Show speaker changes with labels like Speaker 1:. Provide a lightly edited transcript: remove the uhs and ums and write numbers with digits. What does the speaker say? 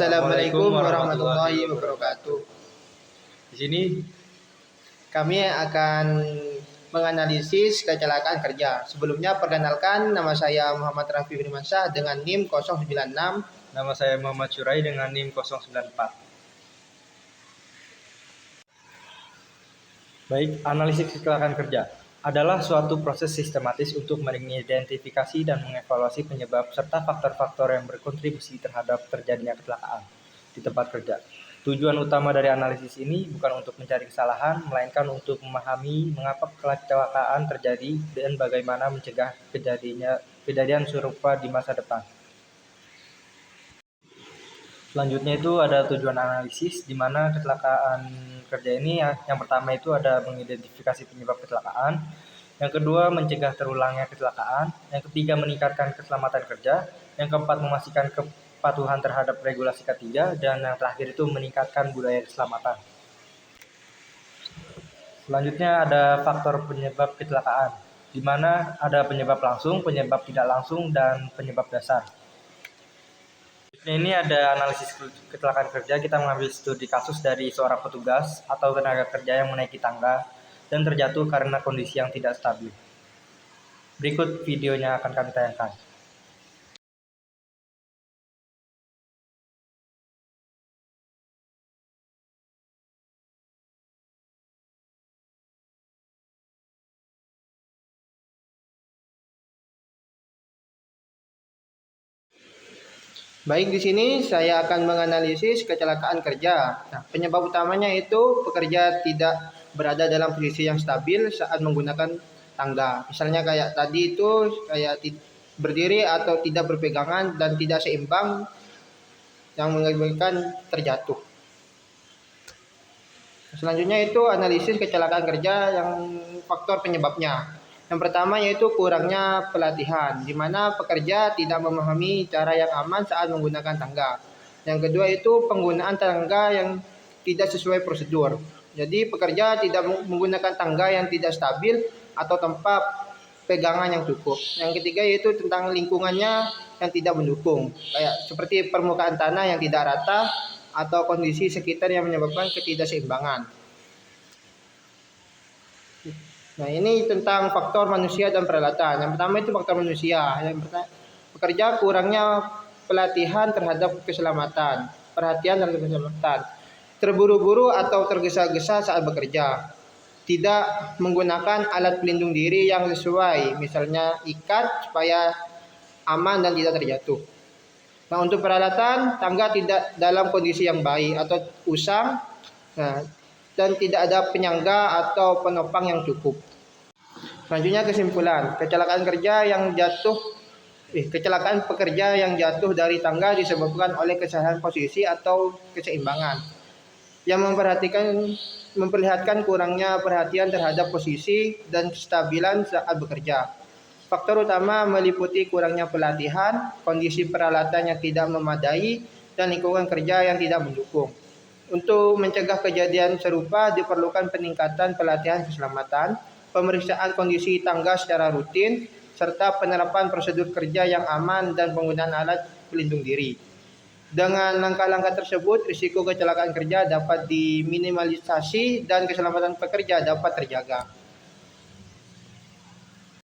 Speaker 1: Assalamualaikum warahmatullahi wabarakatuh.
Speaker 2: Di sini
Speaker 1: Kami akan menganalisis kecelakaan kerja. Sebelumnya perkenalkan, nama saya Muhammad Rafi Firmansyah dengan NIM 096.
Speaker 2: nama saya Muhammad Syurai dengan NIM 094. Baik, analisis kecelakaan kerja adalah suatu proses sistematis untuk mengidentifikasi dan mengevaluasi penyebab serta faktor-faktor yang berkontribusi terhadap terjadinya kecelakaan di tempat kerja. Tujuan utama dari analisis ini bukan untuk mencari kesalahan, melainkan untuk memahami mengapa kecelakaan terjadi dan bagaimana mencegah kejadian serupa di masa depan. Selanjutnya itu ada tujuan analisis, di mana kecelakaan kerja ini yang pertama itu ada mengidentifikasi penyebab kecelakaan, yang kedua mencegah terulangnya kecelakaan, yang ketiga meningkatkan keselamatan kerja, yang keempat memastikan kepatuhan terhadap regulasi K3, dan yang terakhir itu meningkatkan budaya keselamatan. Selanjutnya ada faktor penyebab kecelakaan, di mana ada penyebab langsung, penyebab tidak langsung, dan penyebab dasar. Ini ada analisis kecelakaan kerja. Kita mengambil studi kasus dari seorang petugas atau tenaga kerja yang menaiki tangga dan terjatuh karena kondisi yang tidak stabil. Berikut videonya akan kami tayangkan.
Speaker 1: Baik, di sini saya akan menganalisis kecelakaan kerja. Nah, penyebab utamanya itu pekerja tidak berada dalam posisi yang stabil saat menggunakan tangga. Misalnya kayak tadi itu kayak berdiri atau tidak berpegangan dan tidak seimbang yang mengakibatkan terjatuh. Selanjutnya itu analisis kecelakaan kerja yang faktor penyebabnya. Yang pertama yaitu kurangnya pelatihan, di mana pekerja tidak memahami cara yang aman saat menggunakan tangga. Yang kedua itu penggunaan tangga yang tidak sesuai prosedur. Jadi pekerja tidak menggunakan tangga yang tidak stabil atau tempat pegangan yang cukup. Yang ketiga yaitu tentang lingkungannya yang tidak mendukung, kayak seperti permukaan tanah yang tidak rata atau kondisi sekitar yang menyebabkan ketidakseimbangan. Nah, ini tentang faktor manusia dan peralatan. Yang pertama itu faktor manusia. Yang pertama, pekerja kurangnya pelatihan terhadap keselamatan, perhatian terhadap keselamatan, terburu-buru atau tergesa-gesa saat bekerja, tidak menggunakan alat pelindung diri yang sesuai, misalnya ikat supaya aman dan tidak terjatuh. Nah, untuk peralatan, tangga tidak dalam kondisi yang baik atau usang, nah, dan tidak ada penyangga atau penopang yang cukup. Selanjutnya kesimpulan, kecelakaan pekerja yang jatuh dari tangga disebabkan oleh kesalahan posisi atau keseimbangan yang memperlihatkan kurangnya perhatian terhadap posisi dan kestabilan saat bekerja. Faktor utama meliputi kurangnya pelatihan, kondisi peralatan yang tidak memadai, dan lingkungan kerja yang tidak mendukung. Untuk mencegah kejadian serupa diperlukan peningkatan pelatihan keselamatan, pemeriksaan kondisi tangga secara rutin, serta penerapan prosedur kerja yang aman dan penggunaan alat pelindung diri. Dengan langkah-langkah tersebut, risiko kecelakaan kerja dapat diminimalisasi dan keselamatan pekerja dapat terjaga.